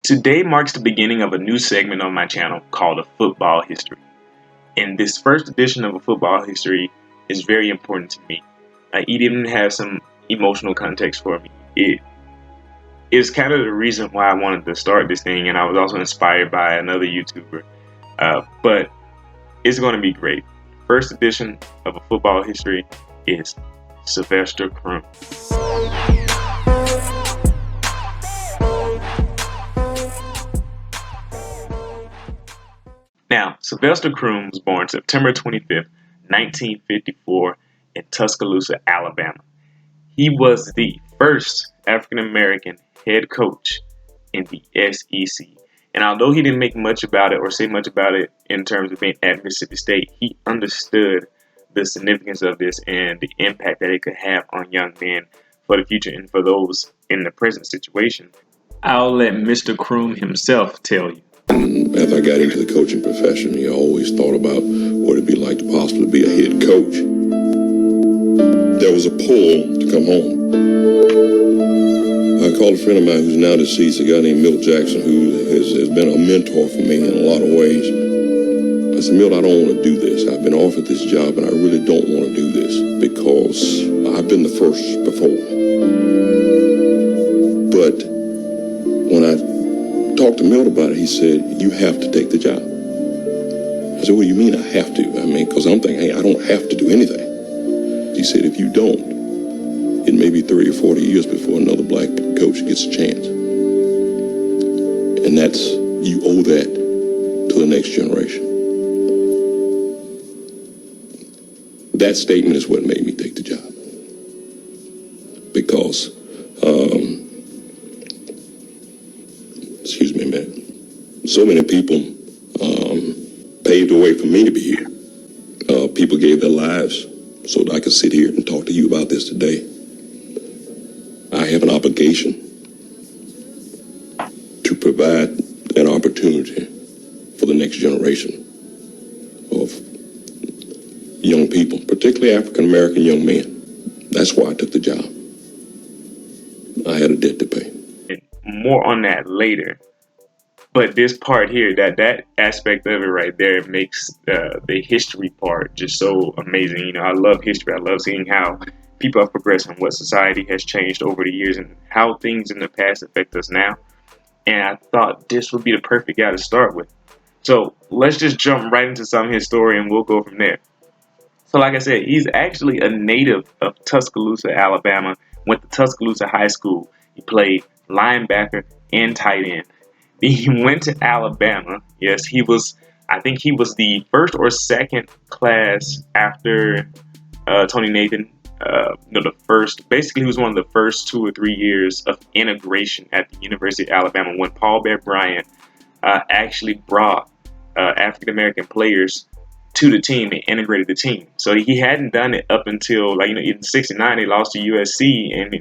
Today marks the beginning of a new segment on my channel called A Football History. And this first edition of A Football History is very important to me. It even has some emotional context for me. It is kind of the reason why I wanted to start this thing, and I was also inspired by another YouTuber. But it's going to be great. First edition of A Football History is Sylvester Croom. Now, Sylvester Croom was born September 25th, 1954 in Tuscaloosa, Alabama. He was the first African-American head coach in the SEC. And although he didn't make much about it or say much about it in terms of being at Mississippi State, he understood the significance of this and the impact that it could have on young men for the future and for those in the present situation. I'll let Mr. Croom himself tell you. After I got into the coaching profession, I always thought about what it'd be like to possibly be a head coach. There was a pull to come home. I called a friend of mine who's now deceased, a guy named Milt Jackson, who has been a mentor for me in a lot of ways. I said, Milt, I don't want to do this. I've been offered this job, and I really don't want to do this because I've been the first before. But when I talked to Milt about it, he said, you have to take the job. I said, what do you mean I have to? Because I'm thinking, hey, I don't have to do anything. He said, if you don't, it may be 30 or 40 years before another black coach gets a chance. And you owe that to the next generation. That statement is what made me take the job. Because, excuse me a minute, so many people paved the way for me to be here. People gave their lives so that I could sit here and talk to you about this today. I have an obligation to provide an opportunity for the next generation of young people, particularly African-American young men. That's why I took the job. I had a debt to pay. More on that later. But this part here, that aspect of it right there makes the history part just so amazing. You know, I love history. I love seeing how people have progressed and what society has changed over the years and how things in the past affect us now. And I thought this would be the perfect guy to start with. So let's just jump right into some of his story and we'll go from there. So like I said, he's actually a native of Tuscaloosa, Alabama, went to Tuscaloosa High School. He played linebacker and tight end. He went to Alabama. Yes, I think he was the first or second class after Tony Nathan. The first, basically he was one of the first 2 or 3 years of integration at the University of Alabama when Paul Bear Bryant actually brought African-American players to the team and integrated the team. So he hadn't done it up until in '69 they lost to USC and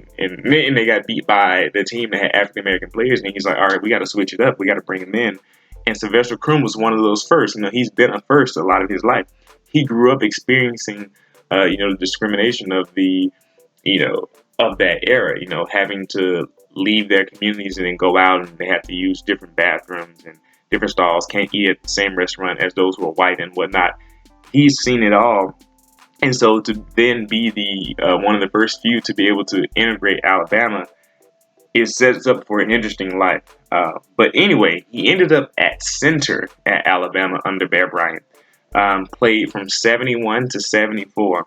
then they got beat by the team that had African-American players, and he's like, all right, we got to switch it up. We got to bring him in. And Sylvester Croom was one of those first. He's been a first a lot of his life. He grew up experiencing the discrimination of of that era, having to leave their communities and then go out and they have to use different bathrooms and different stalls, can't eat at the same restaurant as those who are white and whatnot. He's seen it all. And so to then be the one of the first few to be able to integrate Alabama, it sets up for an interesting life. But anyway, he ended up at center at Alabama under Bear Bryant. Played from 71 to 74.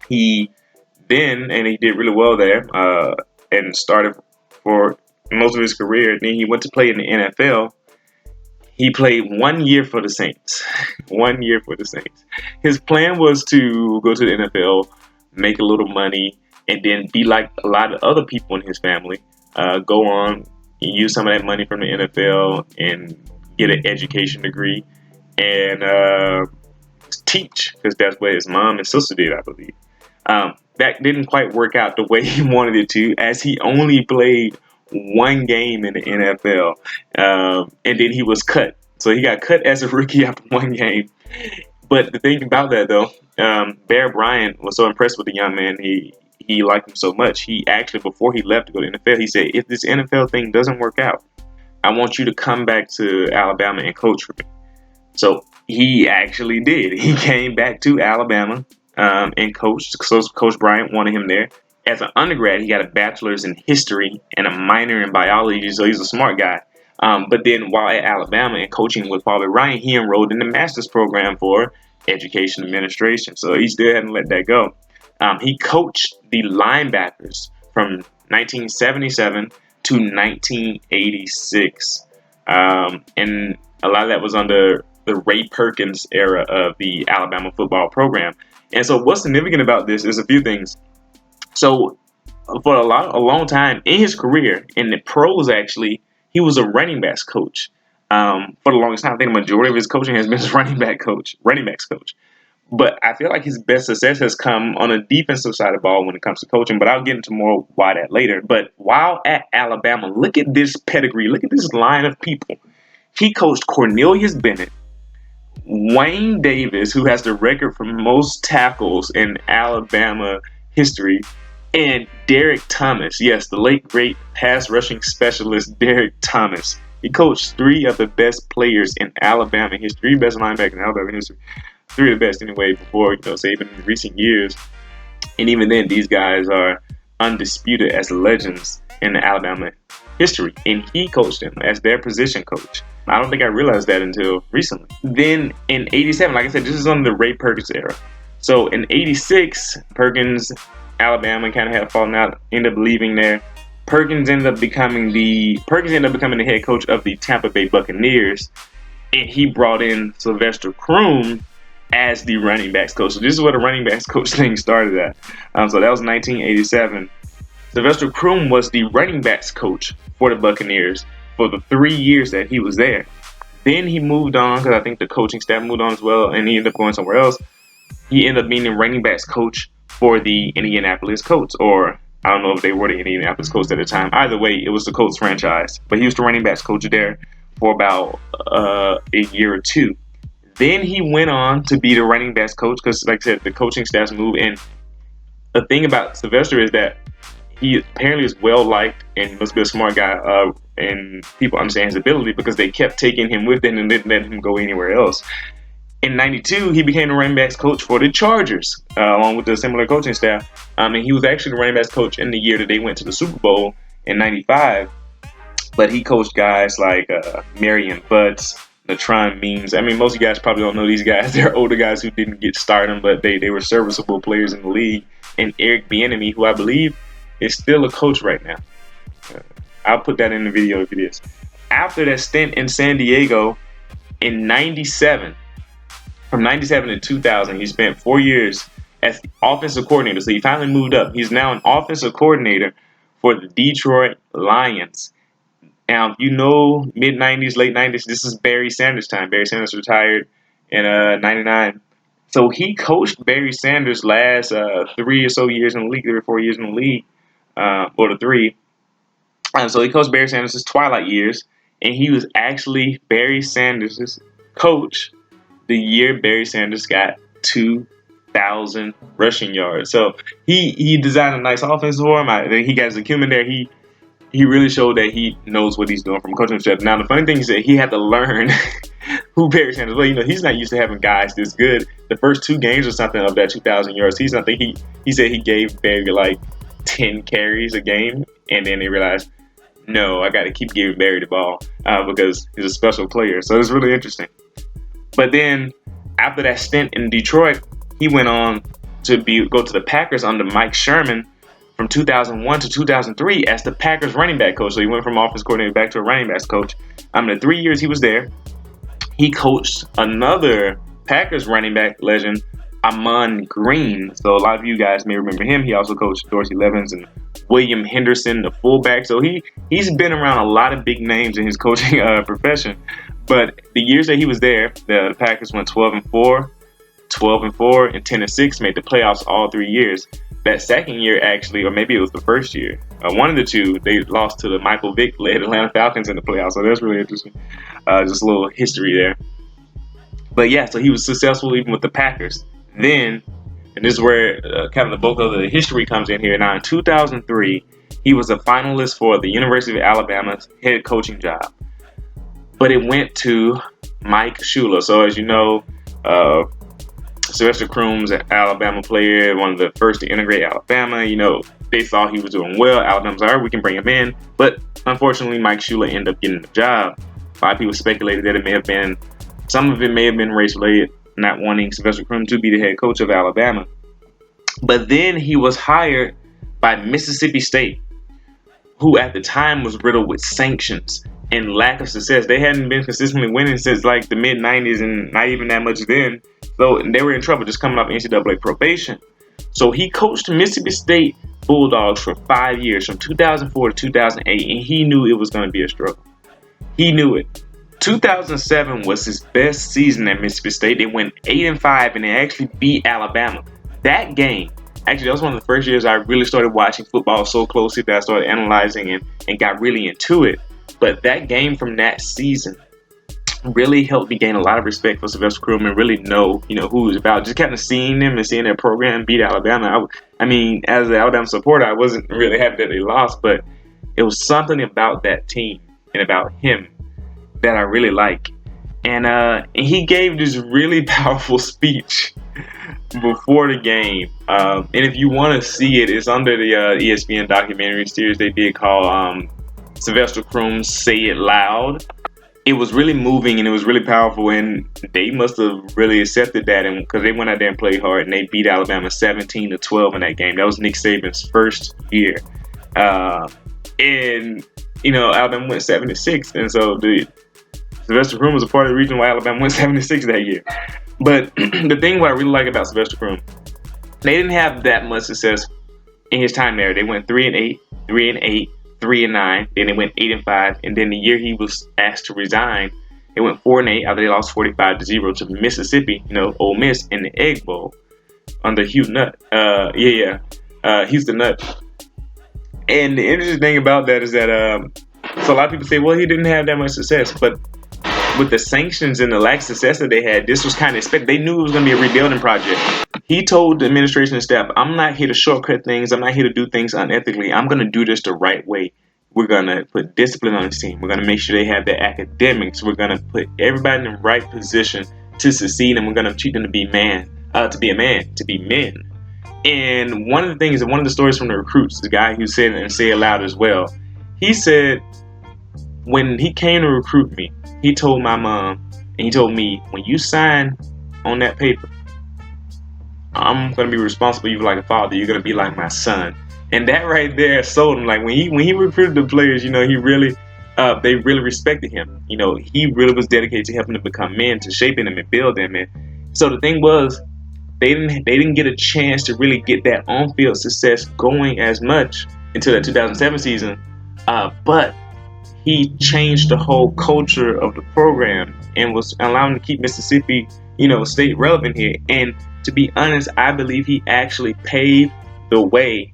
He did really well there and started for most of his career. Then he went to play in the NFL. He played 1 year for the Saints. 1 year for the Saints. His plan was to go to the NFL, make a little money, and then be like a lot of other people in his family. Go on and use some of that money from the NFL and get an education degree and teach, because that's what his mom and sister did, I believe. That didn't quite work out the way he wanted it to, as he only played one game in the NFL, and then he was cut. So he got cut as a rookie after one game. But the thing about that, though, Bear Bryant was so impressed with the young man. He liked him so much. He actually, before he left to go to the NFL, he said, if this NFL thing doesn't work out, I want you to come back to Alabama and coach for me. So he actually did. He came back to Alabama and coached. So Coach Bryant wanted him there. As an undergrad, he got a bachelor's in history and a minor in biology, so he's a smart guy. But then while at Alabama and coaching with Father Ryan, he enrolled in the master's program for education administration. So he still hadn't let that go. He coached the linebackers from 1977 to 1986. And a lot of that was under the Ray Perkins era of the Alabama football program. And so what's significant about this is a few things. So for a long time in his career, in the pros actually, he was a running backs coach. For the longest time, I think the majority of his coaching has been as running backs coach. But I feel like his best success has come on a defensive side of the ball when it comes to coaching. But I'll get into more why that later. But while at Alabama, look at this pedigree. Look at this line of people. He coached Cornelius Bennett, Wayne Davis, who has the record for most tackles in Alabama history, and Derek Thomas. Yes, the late great pass rushing specialist Derek Thomas. He coached three of the best players in Alabama history, best linebacker in Alabama history. Three of the best anyway, before, say, even in recent years. And even then, these guys are undisputed as legends in the Alabama history. And he coached them as their position coach. I don't think I realized that until recently. Then in 87, like I said, this is under the Ray Perkins era. So in 86, Perkins, Alabama kind of had fallen out, ended up leaving there. Perkins ended up becoming the head coach of the Tampa Bay Buccaneers. And he brought in Sylvester Croom as the running backs coach. So this is where the running backs coach thing started at. So that was 1987. Sylvester Croom was the running backs coach for the Buccaneers for the 3 years that he was there. Then he moved on, because I think the coaching staff moved on as well, and he ended up going somewhere else. He ended up being the running backs coach for the Indianapolis Colts, or I don't know if they were the Indianapolis Colts at the time. Either way, it was the Colts franchise. But he was the running backs coach there for about a year or two. Then he went on to be the running backs coach because, like I said, the coaching staffs moved. And the thing about Sylvester is that he apparently is well liked and must be a smart guy. And people understand his ability because they kept taking him with them and didn't let him go anywhere else. In 92, he became the running backs coach for the Chargers, along with a similar coaching staff. And he was actually the running backs coach in the year that they went to the Super Bowl in 95. But he coached guys like Marion Butts, Natron Means. I mean, most of you guys probably don't know these guys. They're older guys who didn't get stardom, but they were serviceable players in the league. And Eric Bieniemy, who I believe is still a coach right now. I'll put that in the video if it is. After that stint in San Diego in 97, from 97 to 2000, he spent 4 years as the offensive coordinator. So he finally moved up. He's now an offensive coordinator for the Detroit Lions. Now, you know, mid-90s, late 90s, this is Barry Sanders' time. Barry Sanders retired in 99. So he coached Barry Sanders' last 3 or so years in the league, 3 or 4 years in the league, or the 3. So he coached Barry Sanders' twilight years, and he was actually Barry Sanders' coach the year Barry Sanders got 2,000 rushing yards. So he designed a nice offense for him. He got his acumen there. He really showed that he knows what he's doing from coaching step. Now, the funny thing is that he had to learn who Barry Sanders was. You know, he's not used to having guys this good. The first 2 games or something of that 2,000 yards, he said he gave Barry like 10 carries a game, and then they realized, no, I got to keep giving Barry the ball because he's a special player. So it's really interesting. But then after that stint in Detroit, he went on to go to the Packers under Mike Sherman from 2001 to 2003 as the Packers running back coach. So he went from offense coordinator back to a running backs coach. In the 3 years he was there, he coached another Packers running back legend, Amon Green. So a lot of you guys may remember him. He also coached Dorsey Levens and William Henderson, the fullback. So he's been around a lot of big names in his coaching profession. But the years that he was there, the Packers went 12-4, 12-4, and 10-6, made the playoffs all 3 years. That second year, actually, or maybe it was the first year, one of the two, they lost to the Michael Vick-led Atlanta Falcons in the playoffs. So that's really interesting. Just a little history there. But yeah, so he was successful even with the Packers. Then, and this is where kind of the bulk of the history comes in here. Now, in 2003, he was a finalist for the University of Alabama's head coaching job. but it went to Mike Shula. So as you know, uh, Sylvester Croom's an Alabama player, one of the first to integrate Alabama. They thought he was doing well. Alabama's like, all right, we can bring him in. But unfortunately, Mike Shula ended up getting the job. A lot of people speculated that some of it may have been race related, not wanting Sylvester Croom to be the head coach of Alabama. But then he was hired by Mississippi State, who at the time was riddled with sanctions and lack of success. They hadn't been consistently winning since like the mid 90s and not even that much then. So they were in trouble just coming off NCAA probation. So he coached Mississippi State Bulldogs for 5 years, from 2004 to 2008, and he knew it was going to be a struggle. He knew it. 2007 was his best season at Mississippi State. They went 8-5, and they actually beat Alabama. That game, actually, that was one of the first years I really started watching football so closely that I started analyzing and got really into it. But that game from that season really helped me gain a lot of respect for Sylvester Croom and really know, who he was about. Just kind of seeing them and seeing their program beat Alabama. I mean, as an Alabama supporter, I wasn't really happy that they lost, but it was something about that team and about him that I really like. And he gave this really powerful speech before the game. And if you want to see it, it's under the ESPN documentary series they did called Sylvester Croom Say It Loud. It was really moving and it was really powerful, and they must have really accepted that, and because they went out there and played hard and they beat Alabama 17-12 in that game. That was Nick Saban's first year, and Alabama went 7-6, and so Sylvester Croom was a part of the reason why Alabama went 7-6 that year. But the thing what I really like about Sylvester Croom, they didn't have that much success in his time there. They went 3-8, 3-8. 3-9, then they went 8-5, and then the year he was asked to resign, they went 4-8 after they lost 45-0 to Mississippi, Ole Miss in the Egg Bowl under Hugh Nutt. Houston Nutt. And the interesting thing about that is that so a lot of people say, well, he didn't have that much success, but with the sanctions and the lack of success that they had, this was kind of expected. They knew it was going to be a rebuilding project. He told the administration and staff, I'm not here to shortcut things. I'm not here to do things unethically. I'm going to do this the right way. We're going to put discipline on this team. We're going to make sure they have their academics. We're going to put everybody in the right position to succeed, and we're going to treat them to be men. And one of the stories from the recruits, the guy who said it and say it loud as well, he said when he came to recruit me, he told my mom and he told me, when you sign on that paper, I'm going to be responsible for you like a father. You're going to be like my son. And that right there sold him. Like when he recruited the players, he really, they really respected him. He really was dedicated to helping them become men, to shaping them and build them. And so the thing was, they didn't get a chance to really get that on-field success going as much until that 2007 season. But he changed the whole culture of the program and was allowing to keep Mississippi, State relevant here. And to be honest, I believe he actually paved the way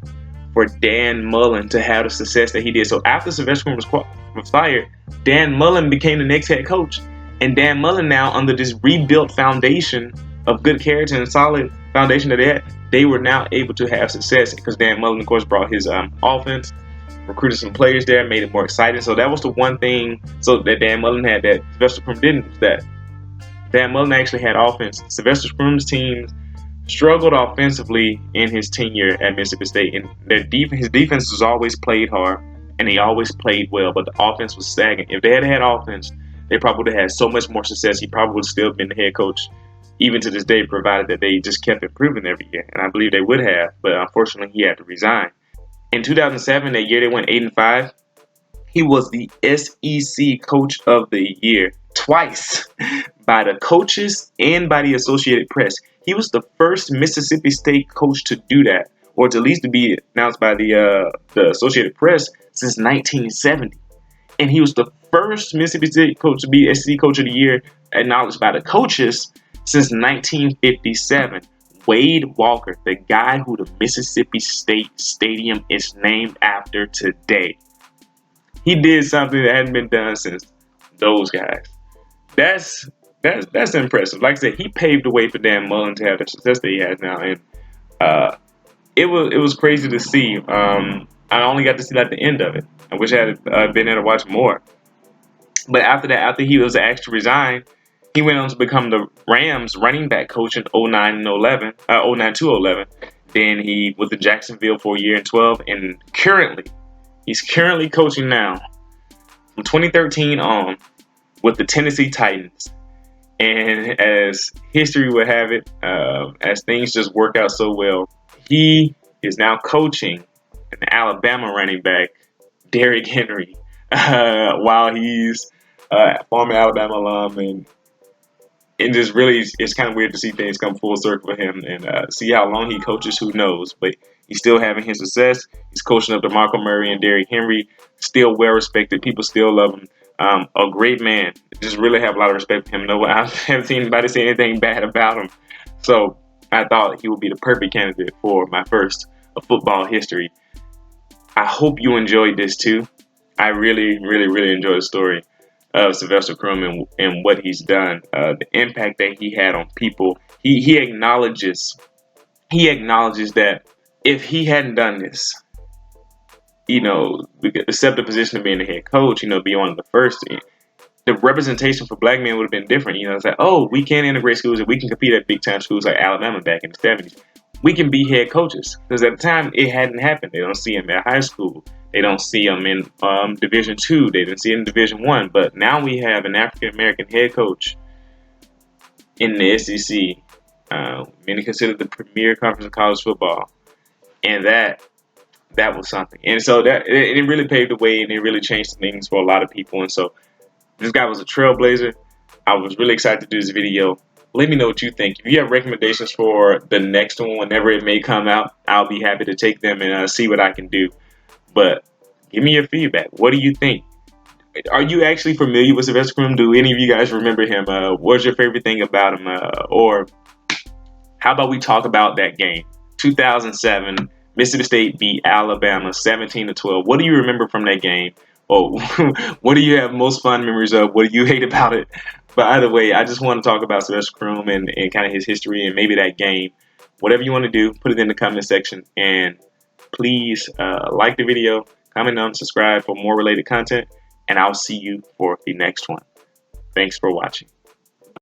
for Dan Mullen to have the success that he did. So after Sylvester Croom was fired, Dan Mullen became the next head coach. And Dan Mullen now, under this rebuilt foundation of good character and solid foundation that they had, they were now able to have success because Dan Mullen, of course, brought his offense, recruited some players there, made it more exciting. So that was the one thing that Dan Mullen had that Sylvester Croom didn't, was that Dan Mullen actually had offense. Sylvester Croom's teams struggled offensively in his tenure at Mississippi State, and his defense was always played hard, and they always played well, but the offense was stagnant. If they had offense, they probably would have had so much more success. He probably would have still been the head coach, even to this day, provided that they just kept improving every year, and I believe they would have, but unfortunately, he had to resign. In 2007, that year they went 8-5. He was the SEC Coach of the Year twice by the coaches and by the Associated Press. He was the first Mississippi State coach to do that, or to at least to be announced by the Associated Press since 1970. And he was the first Mississippi State coach to be SEC Coach of the Year acknowledged by the coaches since 1957. Wade Walker, the guy who the Mississippi State Stadium is named after today. He did something that hadn't been done since those guys. That's impressive. Like I said, he paved the way for Dan Mullen to have the success that he has now, and it was crazy to see. I only got to see like the end of it. I wish I had been there to watch more. But after that, after he was asked to resign, he went on to become the Rams running back coach in '09 and '11, '09 to '11. Then he was in Jacksonville for a year and 12, and he's currently coaching now from 2013 on with the Tennessee Titans. And as history would have it, as things just work out so well, he is now coaching an Alabama running back, Derrick Henry, while he's former Alabama alum, and just really, it's kind of weird to see things come full circle for him and see how long he coaches. Who knows? But he's still having his success. He's coaching up to Marco Murray and Derrick Henry. Still well respected. People still love him. A great man. Just really have a lot of respect for him. No, I haven't seen anybody say anything bad about him. So I thought he would be the perfect candidate for my first football history. I hope you enjoyed this too. I really, really, really enjoyed the story of Sylvester Croom and what he's done, the impact that he had on people. He acknowledges that if he hadn't done this, we could accept the position of being the head coach, be one of the first. The representation for black men would have been different. It's like, oh, we can integrate schools and we can compete at big time schools like Alabama back in the 70s. We can be head coaches because at the time it hadn't happened. They don't see him at high school. They don't see him in Division II. They didn't see him in Division I. But now we have an African American head coach in the SEC. Many consider the premier conference of college football, and that was something. And so that it really paved the way, and it really changed things for a lot of people. And so this guy was a trailblazer. I was really excited to do this video. Let me know what you think. If you have recommendations for the next one, whenever it may come out, I'll be happy to take them and see what I can do. But give me your feedback. What do you think? Are you actually familiar with Sylvester Croom? Do any of you guys remember him? What's your favorite thing about him? Or how about we talk about that game? 2007, Mississippi State beat Alabama 17-12. What do you remember from that game? Oh, what do you have most fond memories of? What do you hate about it? But either way, I just want to talk about Sylvester Croom and kind of his history and maybe that game. Whatever you want to do, put it in the comment section. And please like the video, comment on, subscribe for more related content. And I'll see you for the next one. Thanks for watching.